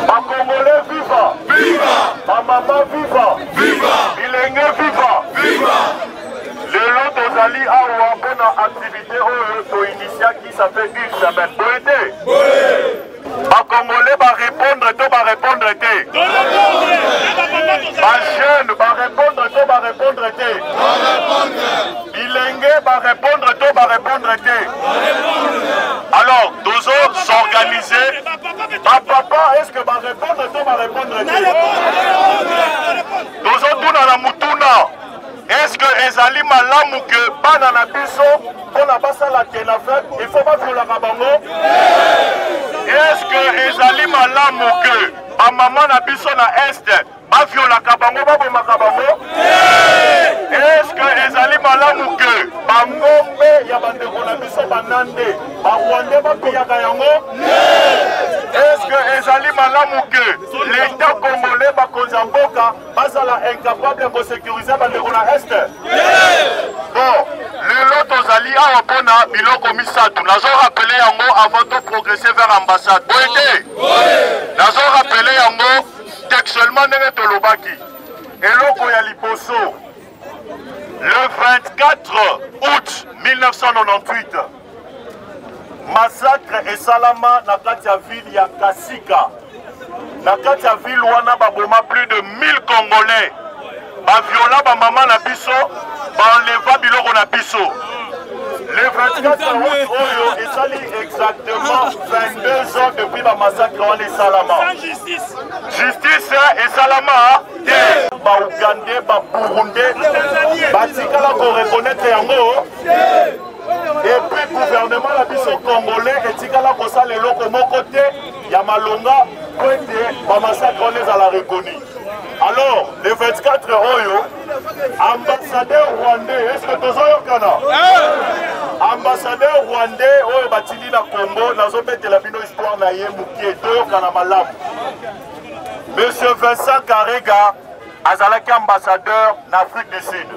Congolais viva! Viva! Maman viva! Viva! Bilenge viva! Viva! Le lot aux alliés à Ouambona activité au initial qui ça fait une semaine. Vous êtes? Les Congolais va répondre, tout va répondre. Les jeunes va répondre, tout va répondre. Bilenge va répondre, tout va répondre. Alors, nous autres s'organiser. Papa, est-ce que va répondre, tout va répondre? Nous autres, nous dans la Mutuna. Est-ce que ezali malamu que bana na biso pona basala kenafet il faut pas viola bango? Est-ce que ezali malamu que ba maman na biso na est ba viola bango ba bomaka bango? Est-ce que ezali malamu que bangombe ya bandeko na biso banande ba Rwanda ba piyaka yango? Est-ce que ezali malamu que l'État congolais ba kozamboka basala incapable de sécuriser bandeko na est? Bon, le lot aux alliés à Wapona, Biloko Misatu, nous avons rappelé yango avant de progresser vers l'ambassade. Nous avons rappelé yango textuellement Nene Tolobaki. Et l'Oko Yaliposo, le 24 août 1998, massacre et salama na Katia ville ya Kasika. Na Katia ville wana baboma plus de 1000 Congolais. Ba viola ba maman na biso, ba enleva biloko na biso. Le 24 août oyo esali exactement 22 ans depuis ba massacre wana esalama. Justice esalama te. Ba Ougandais, ba Burundais, batikala ko reconnaître yango. Et puis gouvernement la biso congolais etikala ko sala eloko moko te ya malonga po ete ba massacre wana ezala reconnu. Alors, le 24 Oyo, ambassadeur rwandais, est-ce que tu as ambassadeur rwandais, Oyo Batili na Congo, nazo bete la bino histoire na ye mukie, Toyo kana malam. Monsieur Vincent Karega, azalaki ambassadeur d'Afrique du Sud.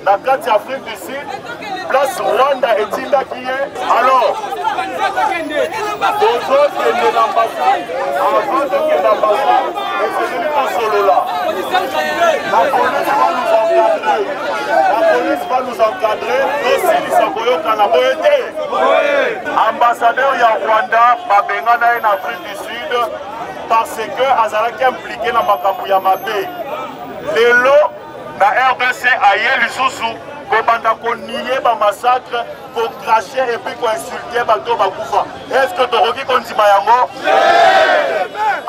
Na kati Afrique du Sud, place Rwanda etinda qui est. Alors, aux autres de l'ambassade, avant de que l'ambassade, et c'est venu en solo là. La police va nous encadrer. La police va nous encadrer. Aussi, l'Isakoyo Kanaboyete. Ambassadeur ya Rwanda, Babengana en Afrique du Sud, parce que azalaki impliqué dans makambo ya mabe. Lelo na RDC aye lisusu kobanda konier ba massacre, ko cracher et puis ko insulter bato bakufa. Est-ce que toroki kondima yango?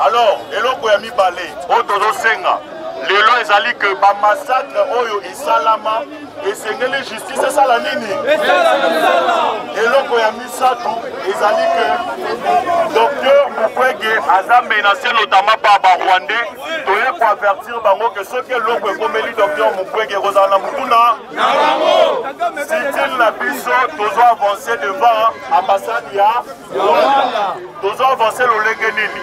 Alors, eloko ya mibale o tozo senga. Lelo ezali que ba massacre oyo isalama esengeli justice esala nini? Eloko ya misatu ezali que docteur Mukwege aza menacé notamment par ba Rwandais. Toye ko avertir bango que ce que eloko ekomeli docteur Mukwege kozala na mutuna. Si-t-il na biso tozo avancer devant ambassade ya Rwanda. Tozo avancer lolenge nini?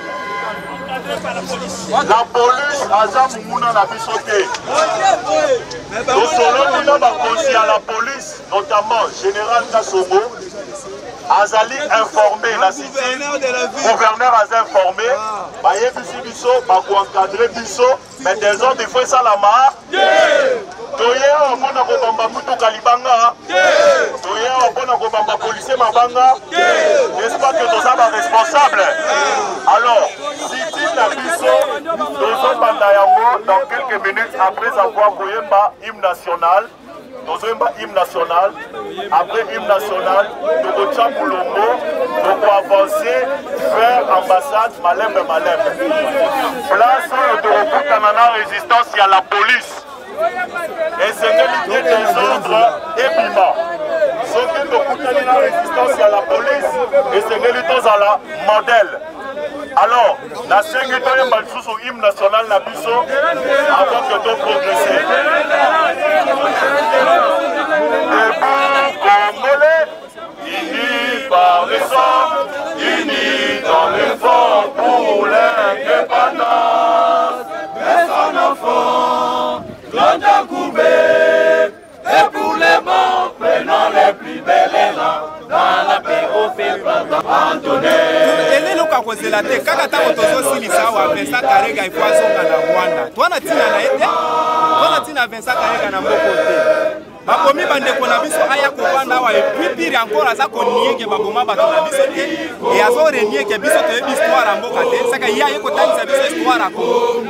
La police aza mumuna na biso te. Tosololi na bakonzi ya la police, notamment Général Kasongo, azali informé la cité. Gouverneur aza informé. Bayebisi biso, bako encadrer biso, mais des ordres il faut ça la marre. Toye omona kobamba mutuka libanga. Toye omona kobamba policier mabanga. N'est-ce pas que tous aba responsable? Alors, si tu la biso, nous banda yango dans quelques minutes après avoir koyemba hymne national. Nous avons hymne national. Après hymne national, nous avons Moulongo, nous avons avancé vers l'ambassade Malembe. Place de recours Canada résistance, il y a la police. Et c'est l'unité des ordres et Bima. Sauf que nous avons la résistance, il y a la police. Et c'est l'unité à la modèle. Alors, la 5 étoiles sous hymne national na biso avant que tout progresser. Debout Congolais, unis par le sang, unis dans l'effort pour l'indépendance. Mais son enfant, Claude Koubé, et pour les morts, prenons les plus belles élans, dans la paix au fait printemps Antoné. kozela te kaka tango tozosilisa awa Vincent Karega ifo azonga na Rwanda twana tina na ete twana tina Vincent Karega na mboko te bakomi bandeko na biso aya kovanda awa epuis pire encore aza konieke baboma bato na biso te e azorenieke biso toyebi histoire ya mboka te saka ye aye kotangisa biso histoire ya Congo.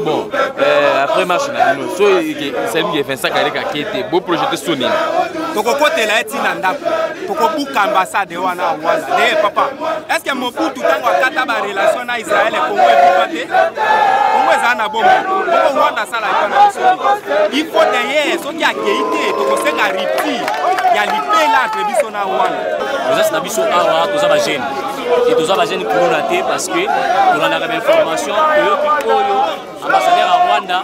Bon, après match, c'est lui qui a fait ça, qui a été beau projeté sur nous. Tokokotela etina ndako tokobuka ambassade wana Rwanda. Eh papa, est-ce que Mobutu tango akata ba relation na Israël et Congo ebuka te? Congo eza na bomba. Congo Rwanda sala ipana biso. Il faut derrière soki akeite tokosenga rupture ya lipela entre biso na Rwanda. Nous na biso awa toza ba jeune. Et toza ba jeune pour rater parce que on a la information que oyo ambassadeur à Rwanda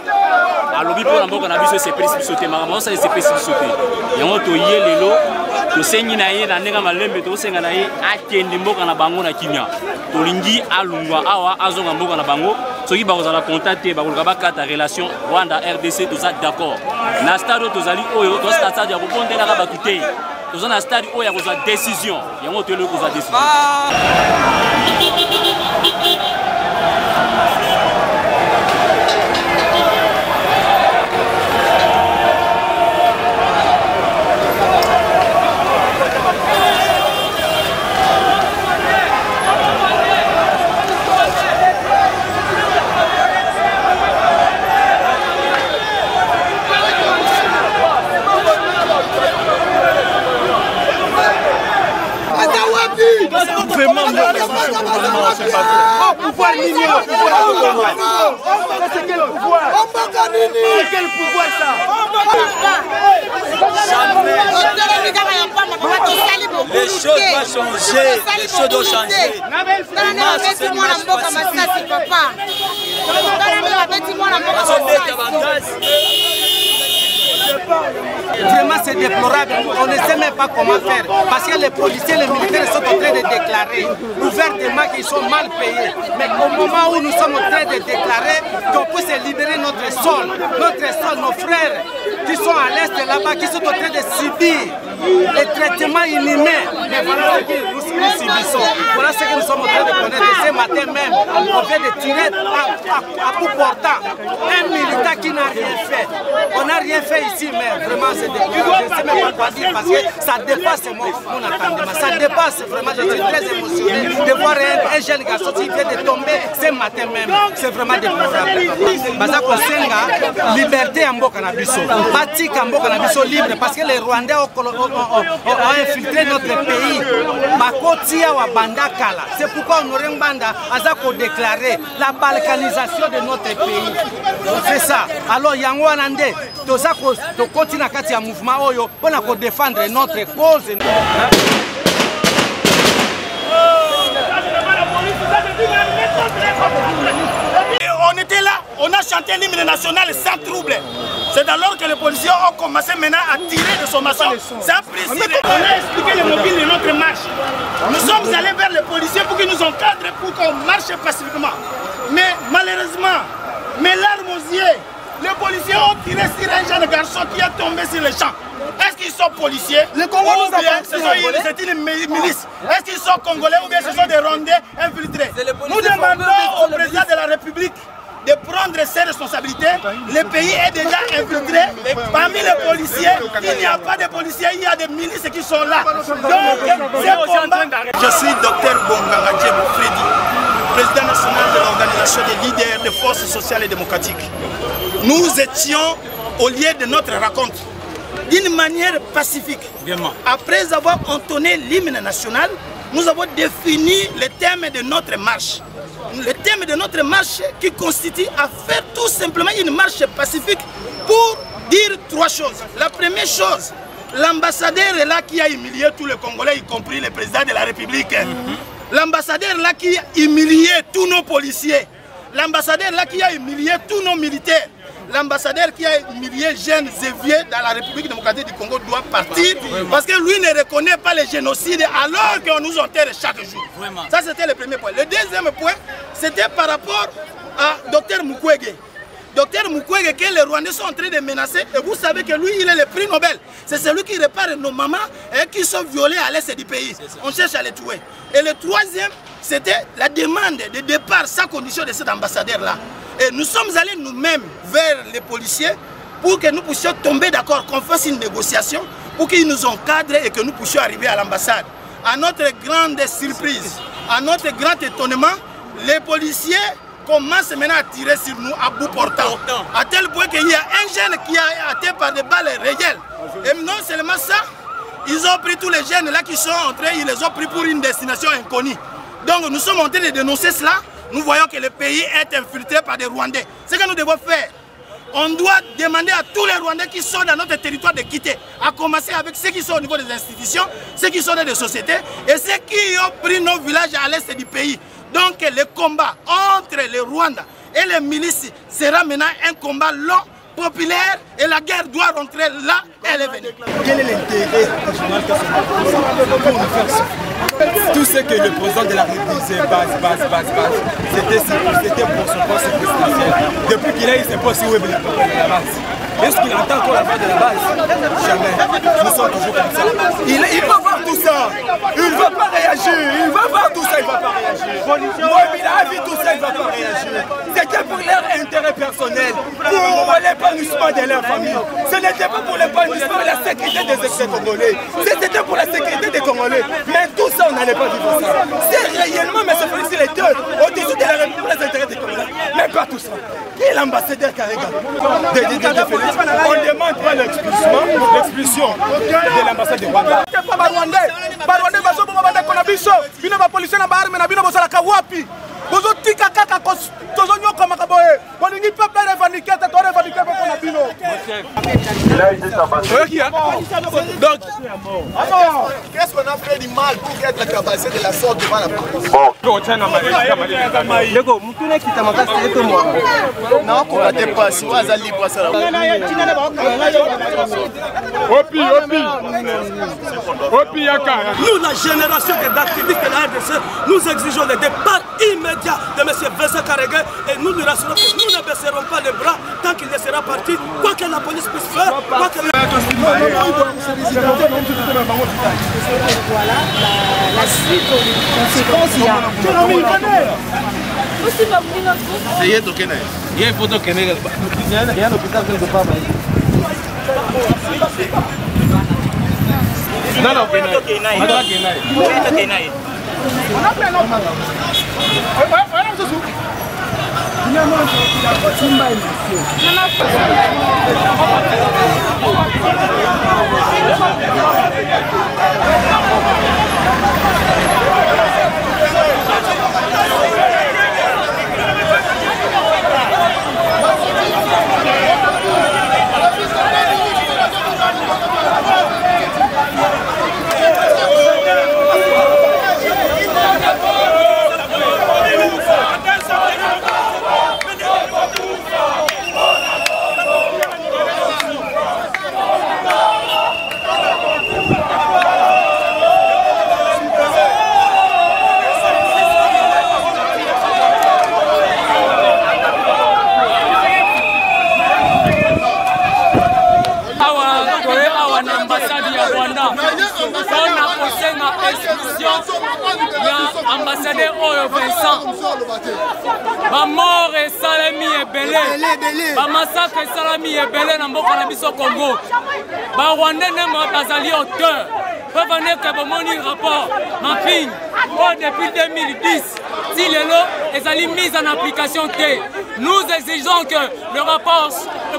a lobby pour mboka na biso c'est précipité maman ça c'est précipité. Yango to yé lelo to sengi na ye na ndenge malembe to senga na ye akende mboka na bango na Kenya. To lingi alungwa awa azonga mboka na bango soki ba kozala contacter ba kolaka bakata relation Rwanda RDC toza d'accord. Na stade tozali oyo to stade ya kobondela ka bakute. Toza na stade oyo ya kozala décision. Yango to lelo kozala décision. Pouvoir mignon, c'est quel pouvoir? Quel pouvoir ça? Les choses doivent changer, les choses doivent changer. Vraiment c'est déplorable, on ne sait même pas comment faire parce que les policiers, les militaires sont en train de déclarer ouvertement qu'ils sont mal payés. Mais au moment où nous sommes en train de déclarer qu'on peut se libérer notre sol, nos frères qui sont à l'est là-bas, qui sont en train de subir les traitements inhumains. Mais voilà ce que nous subissons. Voilà ce que nous sommes en train de connaître. Ce matin même, on vient de tirer à coup portant un militaire qui n'a rien fait. On n'a rien fait ici, mais vraiment c'est déplorable. Je ne sais même pas quoi dire parce que ça dépasse mon entendement. Ça dépasse vraiment, je suis très émotionné de voir un jeune garçon qui vient de tomber ce matin même. C'est vraiment déplorable. Bazako Senga, liberté en Mboka na biso. Batik en Mboka na biso libre parce que les Rwandais ont infiltré notre pays. Bakotia wa Bandakala. C'est pourquoi Honoré Mbanda a déclaré la balkanisation de notre pays. C'est ça. Alors yango anande tozako to continue kati ya mouvement oyo pour défendre notre cause. On était là, on a chanté l'hymne national sans trouble. C'est alors que les policiers ont commencé maintenant à tirer de son maçon. Ça a pris. On a expliqué le mobile de notre marche. Nous sommes allés vers les policiers pour qu'ils nous encadrent, pour qu'on marche pacifiquement. Mais malheureusement, mes larmes aux yeux, les policiers ont tiré sur un jeune garçon qui est tombé sur les champs. Est-ce qu'ils sont policiers? Le Congo nous a c'est une milice. Est-ce qu'ils sont congolais ou bien ce sont des rwandais infiltrés? Nous demandons au président de la République de prendre ses responsabilités. Le pays est déjà infiltré. Parmi les policiers, il n'y a pas de policiers, il y a des milices qui sont là. Donc, je suis Dr Bonganga Djemou Freddy, président national de l'organisation des leaders des forces sociales et démocratiques. Nous étions au lieu de notre rencontre d'une manière pacifique. Après avoir entonné l'hymne national, nous avons défini le thème de notre marche. Le thème de notre marche qui constitue à faire tout simplement une marche pacifique pour dire trois choses. La première chose, l'ambassadeur est là qui a humilié tous les Congolais, y compris le président de la République. L'ambassadeur là qui a humilié tous nos policiers. L'ambassadeur là qui a humilié tous nos militaires. L'ambassadeur qui a humilié jeunes et vieux dans la République démocratique du Congo doit partir parce que lui ne reconnaît pas les génocides alors qu'on nous enterre chaque jour. Ça c'était le premier point. Le deuxième point, c'était par rapport à Dr Mukwege. Docteur Mukwege, que les Rwandais sont en train de menacer. Et vous savez que lui, il est le prix Nobel. C'est celui qui répare nos mamans qui sont violées à l'est du pays. On cherche à les tuer. Et le troisième, c'était la demande de départ sans condition de cet ambassadeur-là. Et nous sommes allés nous-mêmes vers les policiers pour que nous puissions tomber d'accord, qu'on fasse une négociation pour qu'ils nous encadrent et que nous puissions arriver à l'ambassade. À notre grande surprise, à notre grand étonnement, les policiers commencent maintenant à tirer sur nous à bout portant. À tel point qu'il y a un jeune qui a atteint par des balles réelles. Et non seulement ça, ils ont pris tous les jeunes là qui sont entrés, ils les ont pris pour une destination inconnue. Donc nous sommes en train de dénoncer cela. Nous voyons que le pays est infiltré par des Rwandais. Ce que nous devons faire, on doit demander à tous les Rwandais qui sont dans notre territoire de quitter, à commencer avec ceux qui sont au niveau des institutions, ceux qui sont dans des sociétés et ceux qui ont pris nos villages à l'est du pays. Donc le combat entre les Rwandais et les milices sera maintenant un combat long, populaire, et la guerre doit rentrer là où elle est venue. Quel est l'intérêt du journal pour nous faire ça? Tout ce que le président de la République disait, c'était pour son poste présidentiel. Depuis qu'il a eu ses postes, où est la base? Est-ce qu'il entend encore la voix de la base? Jamais. Nous sommes toujours comme ça. Il va voir tout ça. Il ne va pas réagir. Il va voir tout ça, il ne va pas réagir. Moi, il a vu tout ça, il ne va pas réagir. C'était pour leur intérêt personnel, pour l'épanouissement de leur famille. Ce n'était pas pour l'épanouissement de la sécurité des ex-Congolais. C'était pour la sécurité des Congolais. Mais tout ça, on n'allait pas vivre ça. C'est réellement, mais c'est Félix les deux, au-dessus de la République des intérêts des Congolais. Mais pas tout ça. Qui est l'ambassadeur Karega on demande pas l'expulsion de l'ambassade de Rwanda. Donc, qu'est-ce qu'on a fait du mal pour être tabassé de la sorte devant la police? Nous, la génération d'activistes de la RDC, nous exigeons le départ immédiat de M. Vincent Karega et nous nous rassurons que nous ne baisserons pas les bras tant qu'il ne sera parti, quoi que la police puisse faire, quoi que voilà la suite aux conséquences. Il y a une photo qui est il y a un hôpital quelque part. Non, non, ambassadeur Oyo Vincent bamort esalami ebele bamassacre esalami ebele na mboka na biso Congo barwandais nemo bazali auteur po baneke bomoni rapport mapping oyo depuis 2010 si lelo ezali mise en application te. Nous exigeons que le rapport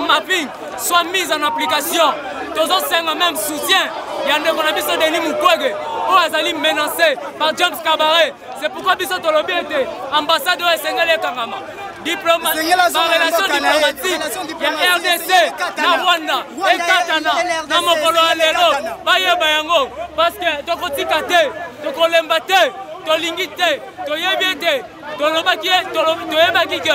mapping soit mis en application. Tozosenga même soutien ya ndeko na biso Denis Mukwege oyo azali menacé par James Kabaré. C'est pourquoi biso tolobi ete ambassade oyo esengeli ekangama relation diplomatique ya RDC na Rwanda ekatana na mokolo ya lelo bayeba yango parce que tokotika te tokolemba te tolingi te toyebi te toyebaki ke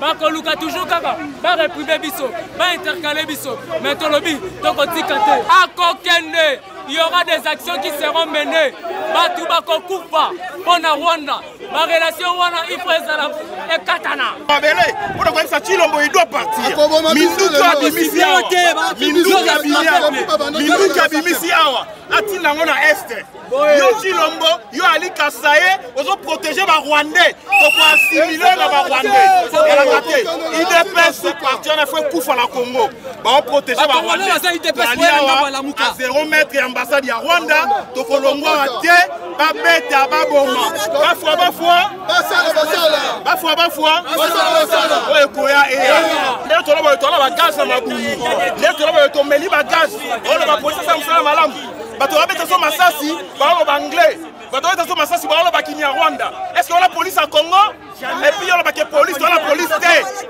bakoluka toujours kaka bareprive biso baintercale biso mais tolobi tokotika te akokende. Il y aura des actions qui seront menées. Batu bakokufa pona Rwanda, ma relation wana il faut ezala ekatana babele pour que ça Chilombo il doit partir minduka bimisi awa atina ngona est yo Chilombo yo ali Kasaye ozo protéger ba Rwandais pour assimiler ba Rwandais il dépasse partir na fait kufa na Congo ba on protéger ba Rwandais à 0 mètre ambassade ya Rwanda to kolongwa te ba bete ba boma ba fois oye koya eya leo toloba ba gaz na mabu leo toloba to meli ba gaz ole ba police sa msala malamu bato babeta so masasi ba lo anglais bato babeta so masasi ba lo ba Kenya Rwanda est-ce que la police à Congo et puis on a que police dans la police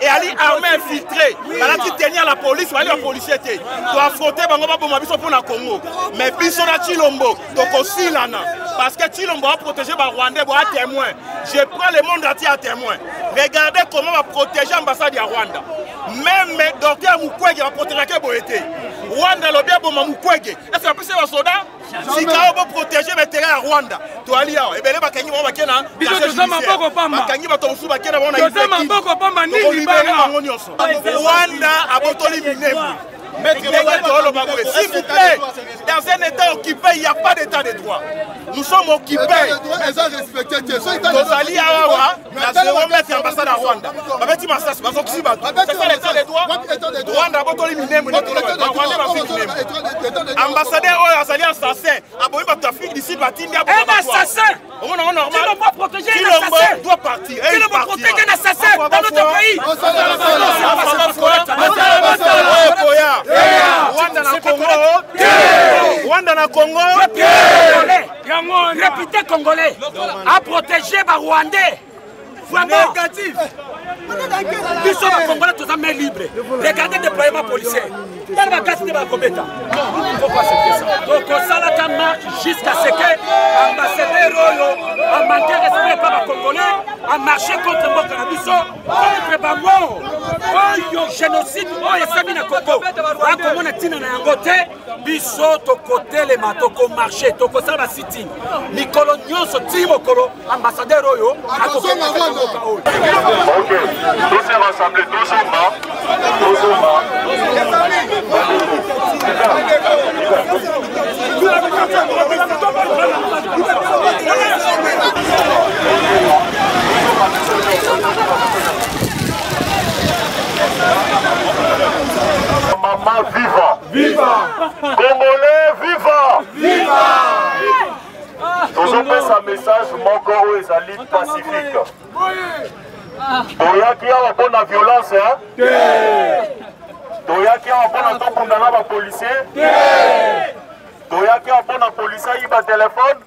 et ali armée infiltrée bala qui tenir la police wali la policier te to affronter bango ba boma biso pour na Congo mais biso na Chilombo to kosilana parce que Chilombo a protégé ba Rwandais ba témoin je prends le monde entier à témoin regardez comment va protéger l'ambassade de Rwanda même docteur Mukwege va protéger que boete Rwanda lo bien boma Mukwege est-ce que c'est un soldat si quand on protéger les terrains à Rwanda to ali ya et ben les bakangi ba kena biso tozama boko pamba bakangi ba to suba kena ba na tozama boko pamba nini bana Rwanda abotoli minebu. S'il vous plaît, dans un état occupé, il n'y a pas d'état de droit. Nous sommes occupés. Nos alliés à la 0 mètre ambassade à Rwanda. C'est ça l'état de droit. Rwanda a botoli minebu. Ambassadeur Azali assassin. Aboui Batafik d'ici Batindi. Un assassin. Qui ne peut protéger un assassin. Doit partir. Qui ne peut protéger un assassin dans notre pays. Rwanda na Congo. Rwanda na Congo. Réputé congolais a protégé les Rwandais. Négatif. Nous sommes Congolais, tous sommes libres. Regardez le déploiement policier. Dans la casse de la Cometa. Il ne faut pas accepter ça. Donc, ça marche jusqu'à ce que l'ambassadeur a manqué respect par les Congolais, a marché contre le Mokanabiso, contre Bango, le génocide, le Samina Congo. Là, comme on a dit dans un côté, biso to côté les matos, to marché, to ça va city. Nicolo Nyonso, Timo Kolo, ambassadeur Oyo, a côté de Ok, tous sont rassemblés, tous sont morts. Maman vivant. Vivant. Congolais vivant. Vivant. Tous ont fait un message, mon corps est à l'île Pacifique. Toyaki awa mpona violence toyaki awa mpona tokundana bapolisier toyaki awa mpona policier ayiba telefone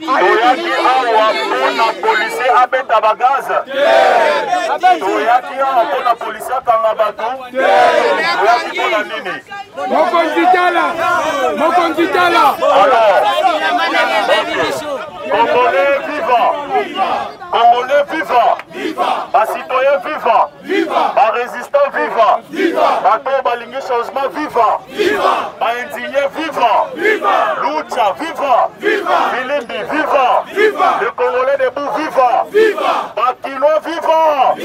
toyaki awa mpona policier abeta bagaz toyaki awa mpona policier akanga bato toyaki mpona nini mokonzi tala Congolais vivant, Congolais vivant, bas citoyens vivants, bas résistants vivants, bas balingi changement vivant, bas indignés vivants, Lucha vivant, Filimbi vivant, les Congolais debout vivants, bas Kinois vivants,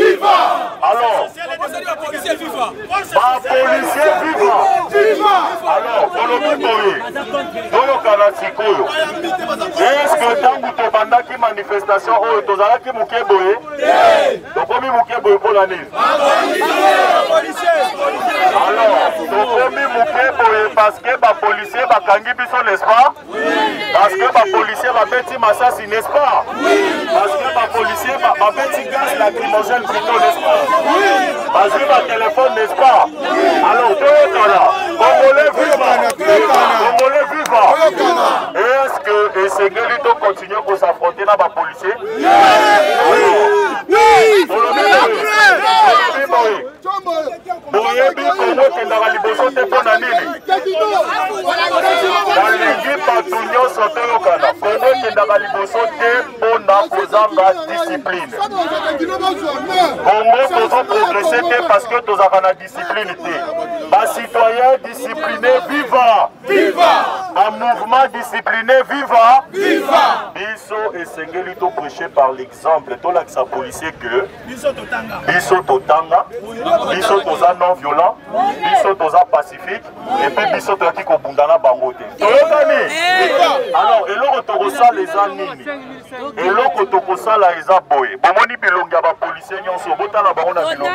alors, bas policiers vivants, alors, Kolomi Boye, Doyo Kanatikoyo, est-ce que tangu tobandaki manifestation oyo tozalaki moke boye tokomi moke boye mpona nini alors tokomi moke boye parce que bapolisier bakangi biso n'est-ce pas parce que bapolisier babeti masasi n'est-ce pas parce que bapolisier babeti gaz lacrymogène plutôt n'est-ce pas bazwi batelefone n'est-ce pas alors toyokana Congolais vivant est-ce que esengeli to continuer pour s'affronter na ba policier boyebi Congo kendaka liboso te mpona nini balingi bato nyonso toyokana Congo ekendaka liboso te mpona kozanga discipline Congo tozoprogresse te parce que tozalaka na discipline te bacitoyen discipliné vivant un mouvement discipliné viva. Viva. Biso et Sengeli to prêché par l'exemple. To la sa policier que Biso totanga. Biso toza non violent. Biso toza pacifique. Et puis Biso to ki ko bundana bangote. Toyokani. Alors, eloko to kosa les anini. Eloko to kosa la eza boye. Bomoni bilonga ba policier nyonso botala bango na bilonga.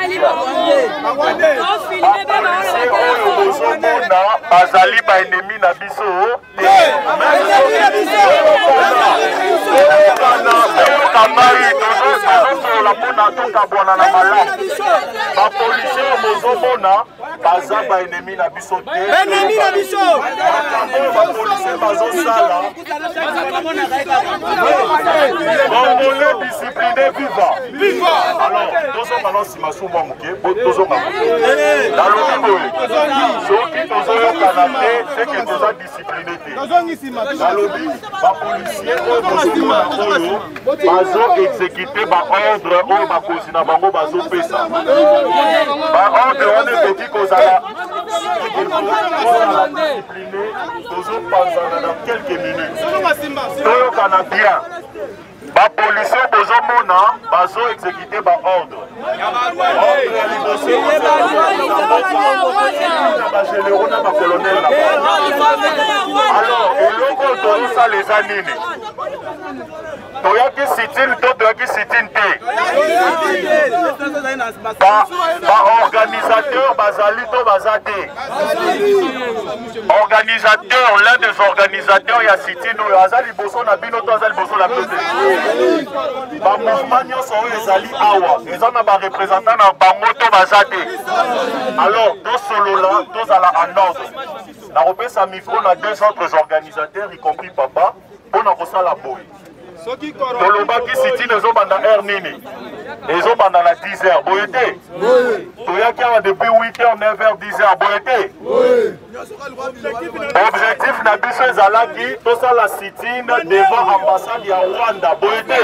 Bazali ba ennemi na biso la pona tokabwana na malamu bapolisier bozomona baza ba ennemi na biso te bapolisier bazosala congolais discipliné viva. Alors tozonga no nsima suma moke tozonga nalobi boye soki tozoyokana te seke toza discipliné te nalobi bapolisier oyo bozomona oyo bazo-exécute baordre oyo bakonzi na bango bazopesa baordre wana ekoki kozala discipliné tozopanzana na quelques minutes toyokana bien. Les policiers bozomona bazo-exécuter baordre ordre ya liboso bagénéraux na bacolonel na alors eloko tozosala eza nini toyaki sitine to toyaki sitine te baorganisateur bazali to baza te organisateur l'un des organisateurs ya sitine oyo aza liboso na bino to aza liboso na bino te bamouvement nyonso oyo ezali awa eza na barepresentant na bango to baza te alors tosolola tozala en ordre nakopesa micro na deux autres organisateurs y compris papa mpona kosala boye tolobaki sitine ezobanda heure nini ezobanda na 10h boye te toyaki awa depuis 8h 9h 10h boye te objectif na biso ezalaki tosala sitine devant ambassade ya Rwanda boye te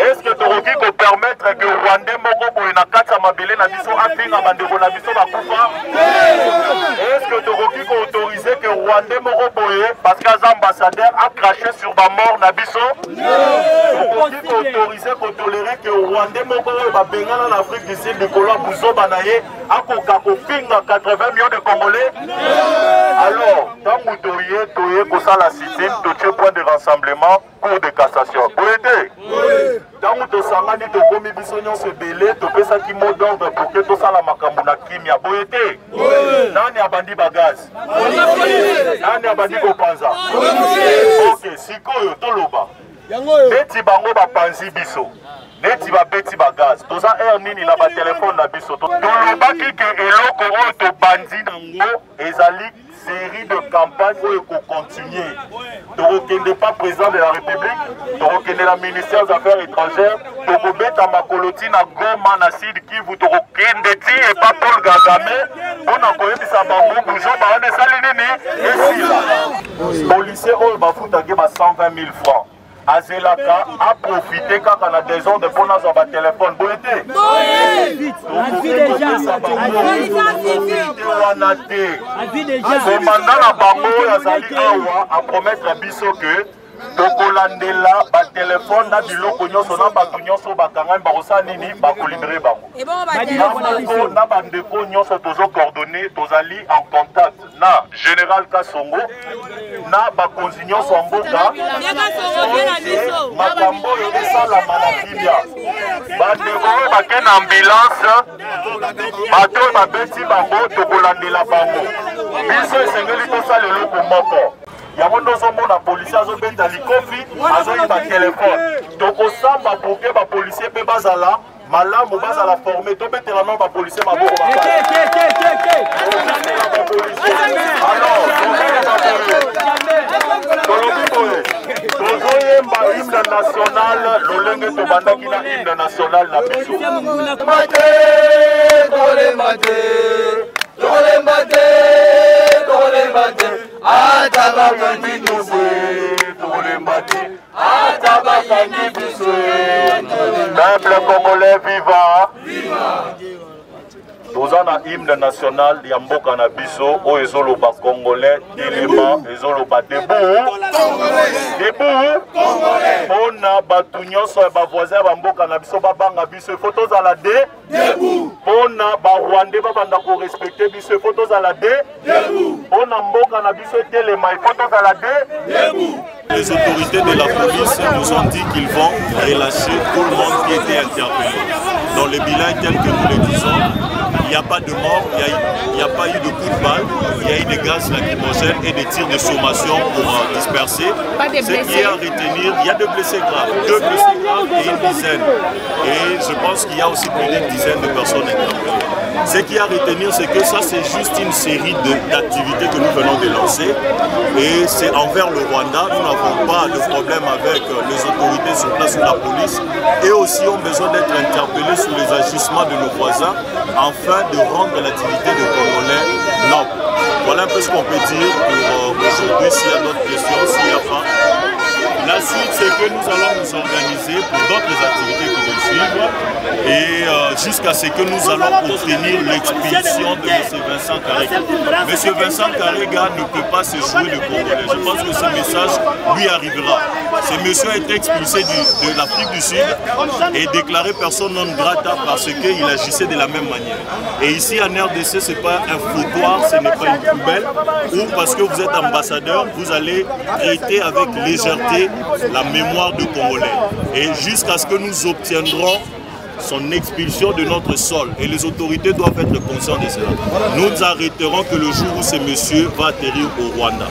est-ce que tokoki kopermettre que Rwandais moko boye na kati ya mabele na biso afinga bandeko na biso bakufa est-ce que tokoki koautoriser que Rwandais moko boye parce qu'aza ambassadeur a craché sur bamort na biso tokoki koautoriser kotolérer que Rwandais moko oyo babengana na Afrique du Sud likolo ya buzoba na ye akoka kofinga 80 millions de Congolais. Alors, tant que toye kosala sitine, totie point de rassemblement, cour de cassation. Boyete, tant que tosangani tokomi biso nyonso ebele, topesaki mot d'ordre pour que tosala makambo na kimia. Boyete, nani abandi bagaz? Nani abandi kopanza? Ok, sikoyo toloba. Neti bango bapanzi biso. Neti babeti bagaz. Toza air nini na ba téléphone na biso. Tolobaki ke eloko oyo tobandi nango ezali série de campagnes où il faut continuer. Donc, il n'est pas président de la République, donc il est la ministère des Affaires étrangères, donc il est à Makolotine, à Goma, à Sid, qui vous et pas Paul Kagame, on a connu ça, on a des policiers, on va foutre 120 000 francs. Azelaka a profité quand on a des ordres pour nous avoir un téléphone. Bon été. Commandant la bango yazali awa a promettre à biso que tokolandela ba téléphone na biloko nyonso na bato nyonso bakanga bakosa nini bakolibere bango. Na bandeko nyonso tozo coordonné tozali en contact na Général Kasongo na bakonzi nyonso mboka makambo esalama na kimia bandeko bake na ambulance bato babeti bango tokolandela bango biso esengeli tosala eloko moko yango ndozomona policier azobeta likofi azoyiba telefone tokosamba poke bapolisier mpe bazala malamu bazala formé tobetela no bapolisier maboko tozoyemba hymne national lolenge tobandaki na hymne national na biso Peuple congolais vivant. tozana hymne national ya mboka na biso oyo ezoloba congolais telema ezoloba debout debout mpona bato nyonso ya bavoisin ya bamboka na biso babanga biso ifo tozala debout mpona barwandais babanda korespecte biso ifo tozala debout mpona mboka na biso etelema ifo tozala debout. Les autorités de la police nous ont dit qu'ils vont relâcher tout le monde qui était interpellé. Dans le bilan tel que nous le disons, il n'y a pas de mort, il n'y a pas eu de coup de balle, il y a eu des gaz lacrymogènes et des tirs de sommation pour disperser. Ce qui est à retenir, il y a des blessés graves, 2 blessés graves et une dizaine. Et je pense qu'il y a aussi plus d'une dizaine de personnes interpellées. Ce qui est à retenir, c'est que ça, c'est juste une série d'activités que nous venons de lancer. Et c'est envers le Rwanda. Nous n'avons pas de problème avec les autorités sur place ou la police. Et aussi ont besoin d'être interpellés sur les agissements de nos voisins afin de rendre l'activité de Congolais noble. Voilà un peu ce qu'on peut dire pour aujourd'hui. S'il y a d'autres questions, s'il n'y a pas. La suite, c'est que nous allons nous organiser pour d'autres activités qui vont suivre et jusqu'à ce que nous allons obtenir l'expulsion de M. Vincent Karega. M. Vincent Karega ne peut pas se jouer de Congolais. Je pense que ce message lui arrivera. Ce monsieur a été expulsé de l'Afrique du Sud et déclaré personne non grata parce qu'il agissait de la même manière. Et ici en RDC, ce n'est pas un foutoir, ce n'est pas une poubelle, ou parce que vous êtes ambassadeur, vous allez traiter avec légèreté la mémoire de Congolais. Et jusqu'à ce que nous obtiendrons son expulsion de notre sol. Et les autorités doivent être conscientes de cela. Nous arrêterons que le jour où ce monsieur va atterrir au Rwanda.